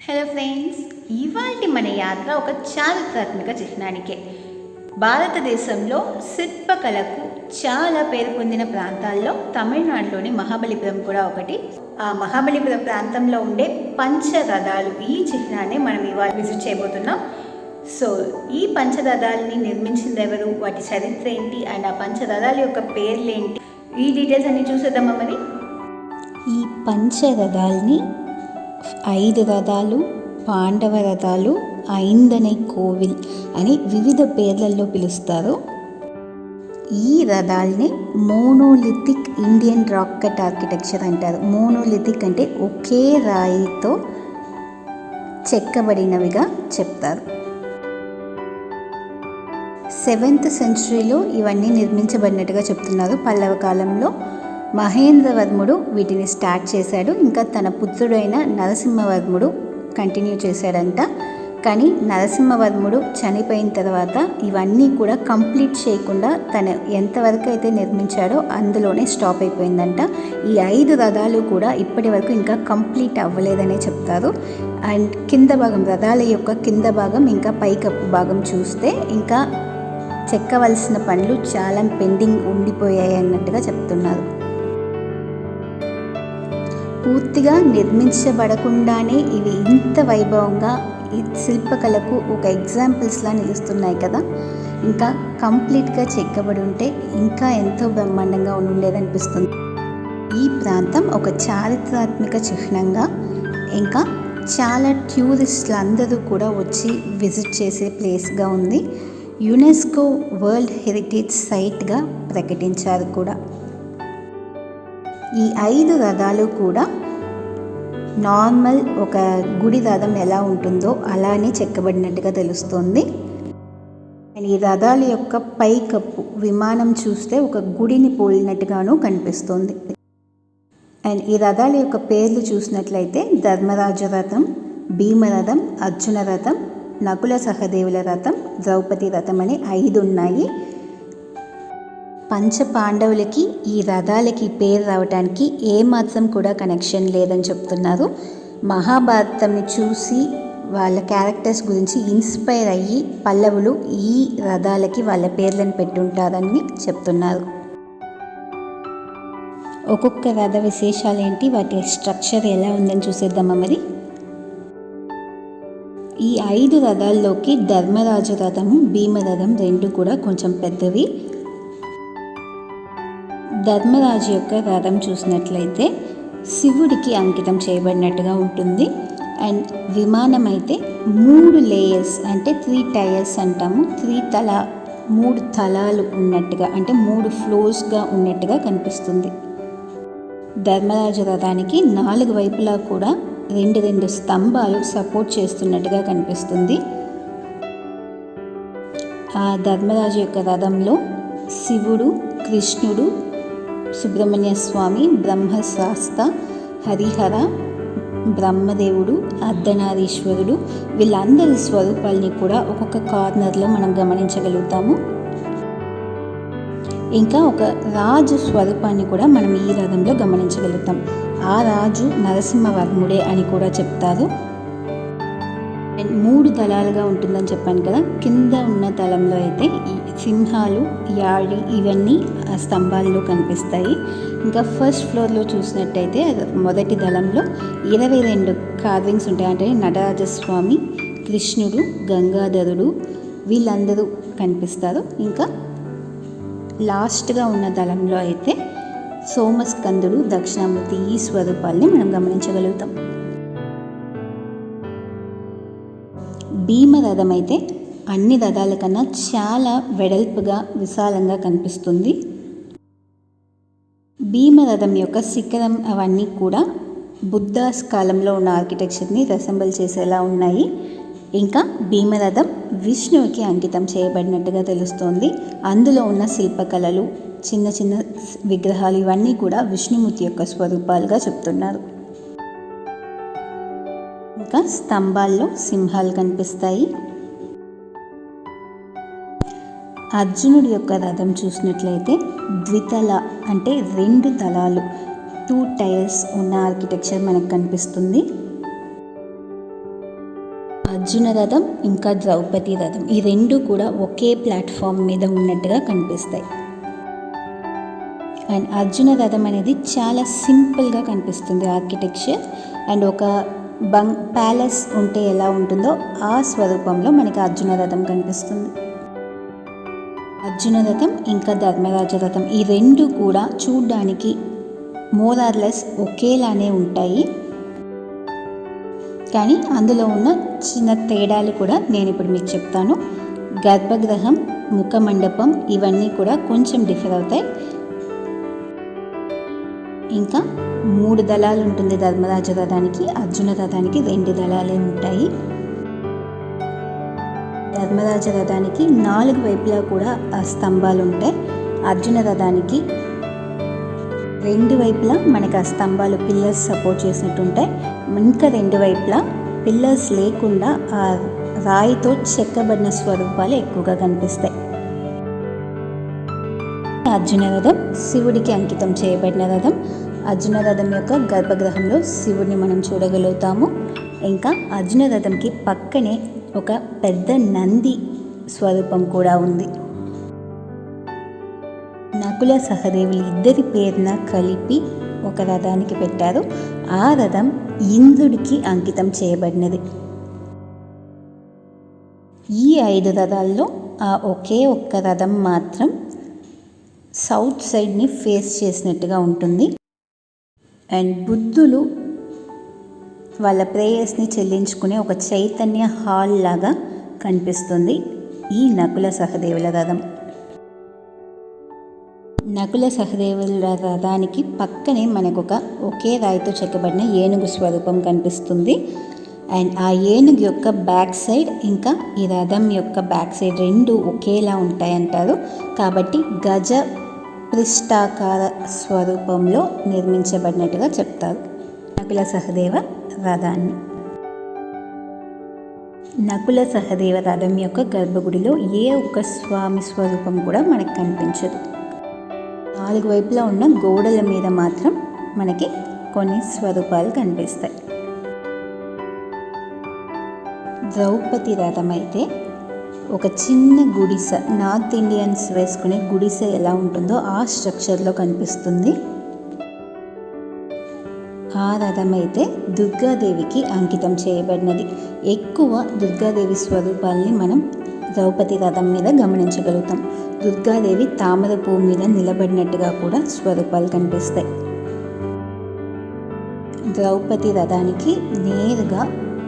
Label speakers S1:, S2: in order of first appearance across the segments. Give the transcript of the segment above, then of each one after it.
S1: Hello friends, ఇవాల్టి మన యాత్ర ఒక చారిత్రాత్మక చిహ్నానికే. భారతదేశంలో శిల్పకళకు చాలా పేరు పొందిన ప్రాంతాల్లో తమిళనాడులోని మహాబలిపురం కూడా ఒకటి. ఆ మహాబలిపురం ప్రాంతంలో ఉండే పంచరథాలు, ఈ చిహ్నాన్ని మనం ఇవాళ విజిట్ చేయబోతున్నాం. సో ఈ పంచరథాలని నిర్మించింది ఎవరు, వాటి చరిత్ర ఏంటి, అండ్ ఆ పంచరథాల యొక్క పేర్లు ఏంటి, ఈ డీటెయిల్స్ అన్ని చూసేద్దామా. మరి
S2: ఈ పంచరథాలని 5 రథాలు, పాండవ రథాలు, ఐందనై కోవిల్ అని వివిధ పేర్లలో పిలుస్తారు. ఈ రథాలని monolithic Indian rock cut architecture అంటారు. మోనోలిథిక్ అంటే ఒకే రాయితో చెక్కబడినవిగా చెప్తారు. 7th సెంచరీలో ఇవన్నీ నిర్మించబడినట్టుగా చెప్తున్నారు. పల్లవ కాలంలో మహేంద్రవర్ముడు వీటిని స్టార్ట్ చేశాడు. ఇంకా తన పుత్రుడైన నరసింహవర్ముడు కంటిన్యూ చేశాడంట. కానీ నరసింహవర్ముడు చనిపోయిన తర్వాత ఇవన్నీ కూడా కంప్లీట్ చేయకుండా తను ఎంతవరకు అయితే నిర్మించాడో అందులోనే స్టాప్ అయిపోయిందంట. ఈ 5 రథాలు కూడా ఇప్పటి వరకు ఇంకా కంప్లీట్ అవ్వలేదనే చెప్తారు. అండ్ కింద భాగం, రథాల యొక్క కింద భాగం ఇంకా పైకప్పు భాగం చూస్తే ఇంకా చెక్కవలసిన పనులు చాలా పెండింగ్ ఉండిపోయాయి అన్నట్టుగా చెప్తున్నారు. పూర్తిగా నిర్మించబడకుండానే ఇవి ఇంత వైభవంగా ఈ శిల్పకళకు ఒక ఎగ్జాంపుల్స్లా నిలుస్తున్నాయి కదా. ఇంకా కంప్లీట్గా చెక్కబడి ఉంటే ఇంకా ఎంతో బ్రహ్మాండంగా ఉండేదనిపిస్తుంది. ఈ ప్రాంతం ఒక చారిత్రాత్మక చిహ్నంగా, ఇంకా చాలా టూరిస్టులు అందరూ కూడా వచ్చి విజిట్ చేసే ప్లేస్గా ఉంది. యునెస్కో వరల్డ్ హెరిటేజ్ సైట్గా ప్రకటించారు కూడా. ఈ 5 రథాలు కూడా నార్మల్ ఒక గుడి రథం ఎలా ఉంటుందో అలానే చెక్కబడినట్టుగా తెలుస్తుంది. అండ్ ఈ రథాల యొక్క పైకప్పు విమానం చూస్తే ఒక గుడిని పోలినట్టుగాను కనిపిస్తుంది. అండ్ ఈ రథాల యొక్క పేర్లు చూసినట్లయితే ధర్మరాజు రథం, భీమరథం, అర్జున రథం, నకుల సహదేవుల రథం, ద్రౌపది రథం అని 5 ఉన్నాయి. పంచ పాండవులకి ఈ రథాలకి పేరు రావడానికి ఏమాత్రం కూడా కనెక్షన్ లేదని చెప్తున్నారు. మహాభారతంని చూసి వాళ్ళ క్యారెక్టర్స్ గురించి ఇన్స్పైర్ అయ్యి పల్లవులు ఈ రథాలకి వాళ్ళ పేర్లను పెట్టుంటారని చెప్తున్నారు. ఒక్కొక్క రథ విశేషాలు ఏంటి, వాటి స్ట్రక్చర్ ఎలా ఉందని చూసేద్దామా. మరి ఈ 5 రథాల్లోకి ధర్మరాజు రథము, భీమరథం 2 కూడా కొంచెం పెద్దవి. ధర్మరాజు యొక్క రథం చూసినట్లయితే శివుడికి అంకితం చేయబడినట్టుగా ఉంటుంది. అండ్ విమానం అయితే 3 లేయర్స్ అంటే 3 టైర్స్ అంటాము. 3 తలాలు ఉన్నట్టుగా, అంటే 3 ఫ్లోర్స్గా ఉన్నట్టుగా కనిపిస్తుంది. ధర్మరాజు రథానికి 4 వైపులా కూడా 2 స్తంభాలు సపోర్ట్ చేస్తున్నట్టుగా కనిపిస్తుంది. ఆ ధర్మరాజు యొక్క రథంలో శివుడు, కృష్ణుడు, సుబ్రహ్మణ్య స్వామి, బ్రహ్మశాస్త, హరిహర, బ్రహ్మదేవుడు, అర్ధనారీశ్వరుడు వీళ్ళందరి స్వరూపాలని కూడా ఒక్కొక్క కార్నర్లో మనం గమనించగలుగుతాము. ఇంకా ఒక రాజు స్వరూపాన్ని కూడా మనం ఈ రథంలో గమనించగలుగుతాం. ఆ రాజు నరసింహవర్ముడే అని కూడా చెప్తారు. 3 తలాలుగా ఉంటుందని చెప్పాను కదా. కింద ఉన్న తలంలో అయితే సింహాలు, యాడి ఇవన్నీ స్తంభాల్లో కనిపిస్తాయి. ఇంకా ఫస్ట్ ఫ్లోర్లో చూసినట్టయితే మొదటి దళంలో 22 కార్వింగ్స్ ఉంటాయి. అంటే నటరాజస్వామి, కృష్ణుడు, గంగాధరుడు వీళ్ళందరూ కనిపిస్తారు. ఇంకా లాస్ట్గా ఉన్న దళంలో అయితే సోమస్కందుడు, దక్షిణామూర్తి ఈ స్వరూపాల్ని మనం గమనించగలుగుతాం. భీమరథం అయితే అన్ని రథాల కన్నా చాలా వెడల్పుగా, విశాలంగా కనిపిస్తుంది. భీమరథం యొక్క శిఖరం అవన్నీ కూడా బుద్ధాస్ కాలంలో ఉన్న ఆర్కిటెక్చర్ని రెసెంబుల్ చేసేలా ఉన్నాయి. ఇంకా భీమరథం విష్ణువుకి అంకితం చేయబడినట్టుగా తెలుస్తోంది. అందులో ఉన్న శిల్పకళలు, చిన్న చిన్న విగ్రహాలు ఇవన్నీ కూడా విష్ణుమూర్తి యొక్క స్వరూపాలుగా చెప్తున్నారు. ఇంకా స్తంభాల్లో సింహాలు కనిపిస్తాయి. అర్జునుడి యొక్క రథం చూసినట్లయితే ద్వితల అంటే 2 తలాలు, 2 టైర్స్ ఉన్న ఆర్కిటెక్చర్ మనకు కనిపిస్తుంది. అర్జున రథం ఇంకా ద్రౌపది రథం ఈ రెండు కూడా ఒకే ప్లాట్ఫామ్ మీద ఉన్నట్టుగా కనిపిస్తాయి. అండ్ అర్జున రథం అనేది చాలా సింపుల్గా కనిపిస్తుంది ఆర్కిటెక్చర్. అండ్ ఒక ప్యాలెస్ ఉంటే ఎలా ఉంటుందో ఆ స్వరూపంలో మనకి అర్జున రథం కనిపిస్తుంది. అర్జున రథం ఇంకా ధర్మరాజ రథం ఈ రెండు కూడా చూడ్డానికి మోర్ ఆర్ లెస్ ఒకేలానే ఉంటాయి. కానీ అందులో ఉన్న చిన్న తేడాలు కూడా నేను ఇప్పుడు మీకు చెప్తాను. గర్భగృహం, ముఖమండపం ఇవన్నీ కూడా కొంచెం డిఫర్ అవుతాయి. ఇంకా 3 దళాలు ఉంటుంది ధర్మరాజ రథానికి, అర్జున రథానికి 2 దళాలే ఉంటాయి. ధర్మరాజ రథానికి 4 వైపులా కూడా స్తంభాలు ఉంటాయి. అర్జున రథానికి 2 వైపులా మనకి ఆ స్తంభాలు పిల్లర్స్ సపోర్ట్ చేసినట్టు ఉంటాయి. ఇంకా 2 వైపులా పిల్లర్స్ లేకుండా ఆ రాయితో చెక్కబడిన స్వరూపాలు ఎక్కువగా కనిపిస్తాయి. అర్జున రథం శివుడికి అంకితం చేయబడిన రథం. అర్జున రథం యొక్క గర్భగృహంలో శివుడిని మనం చూడగలుగుతాము. ఇంకా అర్జున రథంకి పక్కనే ఒక పెద్ద నంది స్వరూపం కూడా ఉంది. నకుల సహదేవులు ఇద్దరి పేరున కలిపి ఒక రథానికి పెట్టారు. ఆ రథం ఇంద్రుడికి అంకితం చేయబడినది. ఈ 5 రథాల్లో ఆ ఒకే ఒక్క రథం మాత్రం సౌత్ సైడ్ని ఫేస్ చేసినట్టుగా ఉంటుంది. అండ్ బుద్ధులు వాళ్ళ ప్రేయర్స్ని చెల్లించుకునే ఒక చైతన్య హాల్ లాగా కనిపిస్తుంది ఈ నకుల సహదేవుల రథం. నకుల సహదేవుల రథానికి పక్కనే మనకు ఒకే రాయితో చెక్కబడిన ఏనుగు స్వరూపం కనిపిస్తుంది. అండ్ ఆ ఏనుగు యొక్క బ్యాక్ సైడ్ ఇంకా ఈ రథం యొక్క బ్యాక్ సైడ్ 2 ఒకేలా ఉంటాయంటారు. కాబట్టి గజ పృష్ఠాకార స్వరూపంలో నిర్మించబడినట్టుగా చెప్తారు నకుల సహదేవ రథాన్ని. నకుల సహదేవ రథం యొక్క గర్భగుడిలో ఏ ఒక్క స్వామి స్వరూపం కూడా మనకు కనిపించదు. 4 వైపులా ఉన్న గోడల మీద మాత్రం మనకి కొన్ని స్వరూపాలు కనిపిస్తాయి. ద్రౌపది రథం అయితే ఒక చిన్న గుడిసె, నార్త్ ఇండియన్స్ వేసుకునే గుడిసె ఎలా ఉంటుందో ఆ స్ట్రక్చర్లో కనిపిస్తుంది. ఆ రథం అయితే దుర్గాదేవికి అంకితం చేయబడినది. ఎక్కువ దుర్గాదేవి స్వరూపాల్ని మనం ద్రౌపది రథం మీద గమనించగలుగుతాం. దుర్గాదేవి తామర పువ్వు మీద నిలబడినట్టుగా కూడా స్వరూపాలు కనిపిస్తాయి. ద్రౌపది రథానికి నేరుగా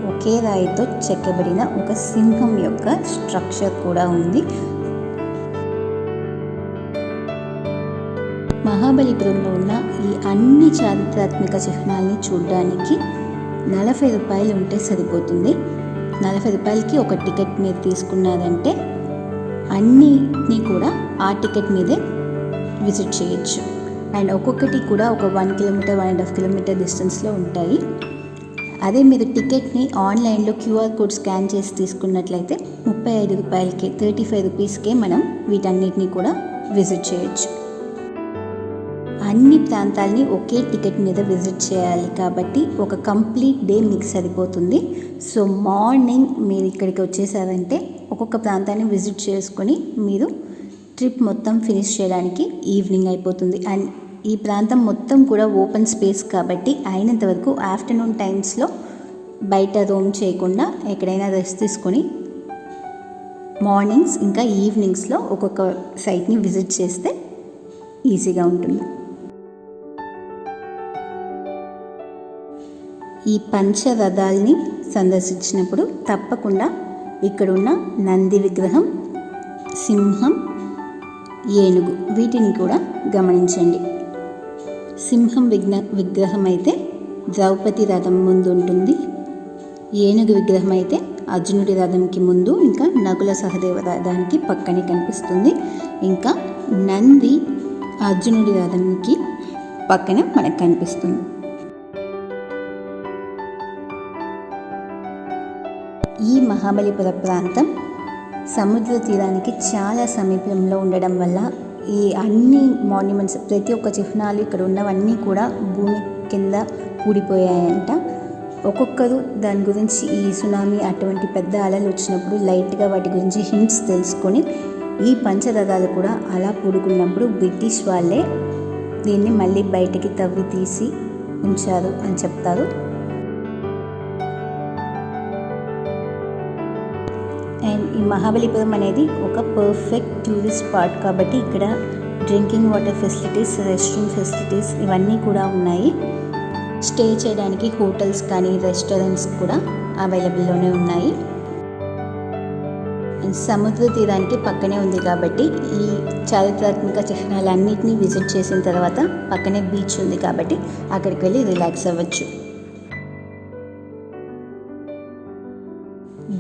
S2: ఒకే రాయితో చెక్కబడిన ఒక సింహం యొక్క స్ట్రక్చర్ కూడా ఉంది. మహాబలిపురంలో ఉన్న ఈ అన్ని చారిత్రాత్మక చిహ్నాల్ని చూడడానికి 40 రూపాయలు ఉంటే సరిపోతుంది. 40 రూపాయలకి ఒక టికెట్ మీరు తీసుకున్నారంటే అన్నిటినీ కూడా ఆ టికెట్ మీదే విజిట్ చేయొచ్చు. అండ్ ఒక్కొక్కటి కూడా ఒక 1 కిలోమీటర్ 1.5 కిలోమీటర్ డిస్టెన్స్లో ఉంటాయి. అదే మీరు టికెట్ని ఆన్లైన్లో QR కోడ్ స్కాన్ చేసి తీసుకున్నట్లయితే 35 రూపాయలకే 35 రూపీస్కే మనం వీటన్నిటిని కూడా విజిట్ చేయొచ్చు. అన్ని ప్రాంతాలని ఒకే టికెట్ మీద విజిట్ చేయాలి కాబట్టి ఒక కంప్లీట్ డే మీకు సరిపోతుంది. సో మార్నింగ్ మీరు ఇక్కడికి వచ్చేసారంటే ఒక్కొక్క ప్రాంతాన్ని విజిట్ చేసుకొని మీరు ట్రిప్ మొత్తం ఫినిష్ చేయడానికి ఈవినింగ్ అయిపోతుంది. అండ్ ఈ ప్రాంతం మొత్తం కూడా ఓపెన్ స్పేస్ కాబట్టి అయినంత వరకు ఆఫ్టర్నూన్ టైమ్స్లో బయట రోమ్ చేయకుండా ఎక్కడైనా రెస్ట్ తీసుకొని మార్నింగ్స్ ఇంకా ఈవినింగ్స్లో ఒక్కొక్క సైట్ని విజిట్ చేస్తే ఈజీగా ఉంటుంది. ఈ పంచరథాల్ని సందర్శించినప్పుడు తప్పకుండా ఇక్కడున్న నంది విగ్రహం, సింహం, ఏనుగు వీటిని కూడా గమనించండి. సింహం విగ్రహం అయితే ద్రౌపది రథం ముందు ఉంటుంది. ఏనుగు విగ్రహం అయితే అర్జునుడి రథంకి ముందు ఇంకా నకుల సహదేవ రథానికి పక్కనే కనిపిస్తుంది. ఇంకా నంది అర్జునుడి రథంకి పక్కన మనకు కనిపిస్తుంది. ఈ మహాబలిపుర ప్రాంతం సముద్ర తీరానికి చాలా సమీపంలో ఉండడం వల్ల ఈ అన్ని మాన్యుమెంట్స్ ప్రతి ఒక్క చిహ్నాలు ఇక్కడ ఉన్నవన్నీ కూడా భూమి కింద కూడిపోయాయంట. ఒక్కొక్కరు దాని గురించి ఈ సునామీ అటువంటి పెద్ద అలలు వచ్చినప్పుడు లైట్గా వాటి గురించి హింట్స్ తెలుసుకొని ఈ పంచరథాలు కూడా అలా పూడుకున్నప్పుడు బ్రిటిష్ వాళ్ళే దీన్ని మళ్ళీ బయటికి తవ్వి తీసి ఉంచారు అని చెప్తారు. అండ్ ఈ మహాబలిపురం అనేది ఒక పర్ఫెక్ట్ టూరిస్ట్ స్పాట్ కాబట్టి ఇక్కడ drinking water facilities, rest room facilities ఇవన్నీ కూడా ఉన్నాయి. స్టే చేయడానికి హోటల్స్ కానీ రెస్టారెంట్స్ కూడా అవైలబుల్లోనే ఉన్నాయి. అండ్ సముద్ర తీరానికి పక్కనే ఉంది కాబట్టి ఈ చారిత్రాత్మక చిహ్నాలన్నింటినీ విజిట్ చేసిన తర్వాత పక్కనే బీచ్ ఉంది కాబట్టి అక్కడికి వెళ్ళి రిలాక్స్ అవ్వచ్చు.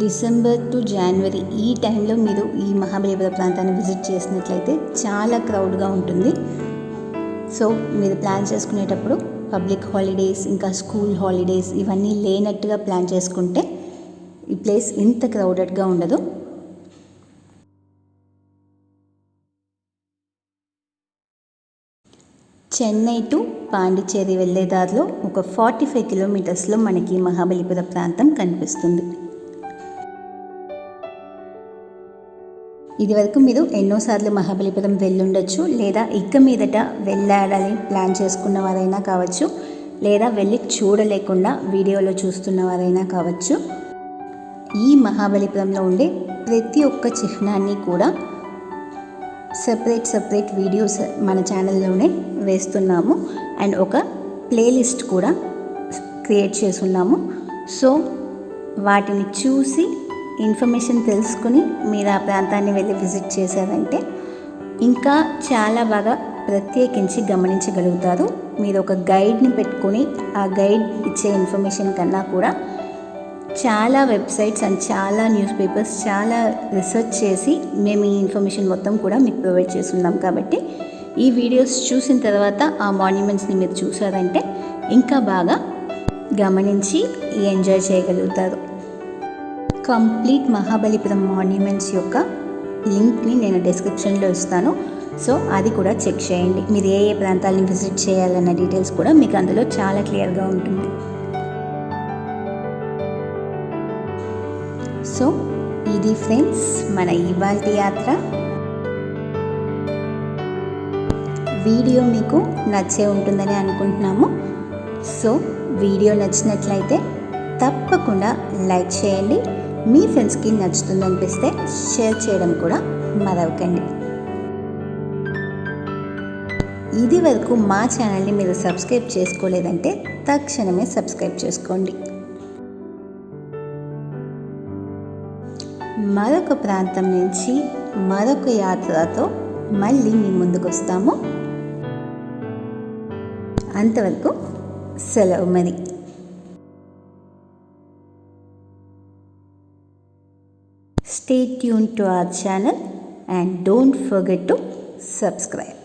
S2: డిసెంబర్ టు జనవరి ఈ టైంలో మీరు ఈ మహాబలిపురం ప్రాంతాన్ని విజిట్ చేసినట్లయితే చాలా క్రౌడ్గా ఉంటుంది. సో మీరు ప్లాన్ చేసుకునేటప్పుడు పబ్లిక్ హాలిడేస్ ఇంకా స్కూల్ హాలిడేస్ ఇవన్నీ లేనట్టుగా ప్లాన్ చేసుకుంటే ఈ ప్లేస్ ఇంత క్రౌడెడ్గా ఉండదు. చెన్నై టు పాండిచ్చేరి వెళ్ళే దారిలో ఒక 45 కిలోమీటర్స్లో మనకి మహాబలిపురం ప్రాంతం కనిపిస్తుంది. ఇది వరకు మీరు ఎన్నోసార్లు మహాబలిపురం వెళ్ళుండొచ్చు, లేదా ఇక మీదట వెళ్ళాలని ప్లాన్ చేసుకున్న వారైనా కావచ్చు, లేదా వెళ్ళి చూడలేకుండా వీడియోలో చూస్తున్న వారైనా కావచ్చు. ఈ మహాబలిపురంలో ఉండే ప్రతి ఒక్క చిహ్నాన్ని కూడా సెపరేట్ వీడియోస్ మన ఛానల్లోనే వేస్తున్నాము. అండ్ ఒక ప్లేలిస్ట్ కూడా క్రియేట్ చేసున్నాము. సో వాటిని చూసి ఇన్ఫర్మేషన్ తెలుసుకుని మీరు ఆ ప్రాంతాన్ని వెళ్ళి విజిట్ చేశారంటే ఇంకా చాలా బాగా ప్రత్యేకించి గమనించగలుగుతారు. మీరు ఒక గైడ్ని పెట్టుకొని ఆ గైడ్ ఇచ్చే ఇన్ఫర్మేషన్ కన్నా కూడా చాలా వెబ్సైట్స్ అండ్ చాలా న్యూస్ పేపర్స్ చాలా రీసెర్చ్ చేసి మేము ఈ ఇన్ఫర్మేషన్ మొత్తం కూడా మీకు ప్రొవైడ్ చేస్తున్నాం. కాబట్టి ఈ వీడియోస్ చూసిన తర్వాత ఆ మాన్యుమెంట్స్ని మీరు చూసారంటే ఇంకా బాగా గమనించి ఎంజాయ్ చేయగలుగుతారు. కంప్లీట్ మహాబలిపురం మాన్యుమెంట్స్ యొక్క లింక్ని నేను డిస్క్రిప్షన్లో ఇస్తాను. సో అది కూడా చెక్ చేయండి. మీరు ఏ ప్రాంతాలని విజిట్ చేయాలన్న డీటెయిల్స్ కూడా మీకు అందులో చాలా క్లియర్గా ఉంటుంది. సో ఇది ఫ్రెండ్స్ మన ఇవాల్టి యాత్ర. వీడియో మీకు నచ్చే ఉంటుందని అనుకుంటున్నాము. సో వీడియో నచ్చినట్లయితే తప్పకుండా లైక్ చేయండి. మీ ఫ్రెండ్స్కి నచ్చుతుందనిపిస్తే షేర్ చేయడం కూడా మరవకండి. ఇది వరకు మా ఛానల్ని మీరు సబ్స్క్రైబ్ చేసుకోలేదంటే తక్షణమే సబ్స్క్రైబ్ చేసుకోండి. మరొక ప్రాంతం నుంచి మరొక యాత్రతో మళ్ళీ మీ ముందుకు వస్తాము. అంతవరకు సెలవు మరి. Stay tuned to our channel and don't forget to subscribe.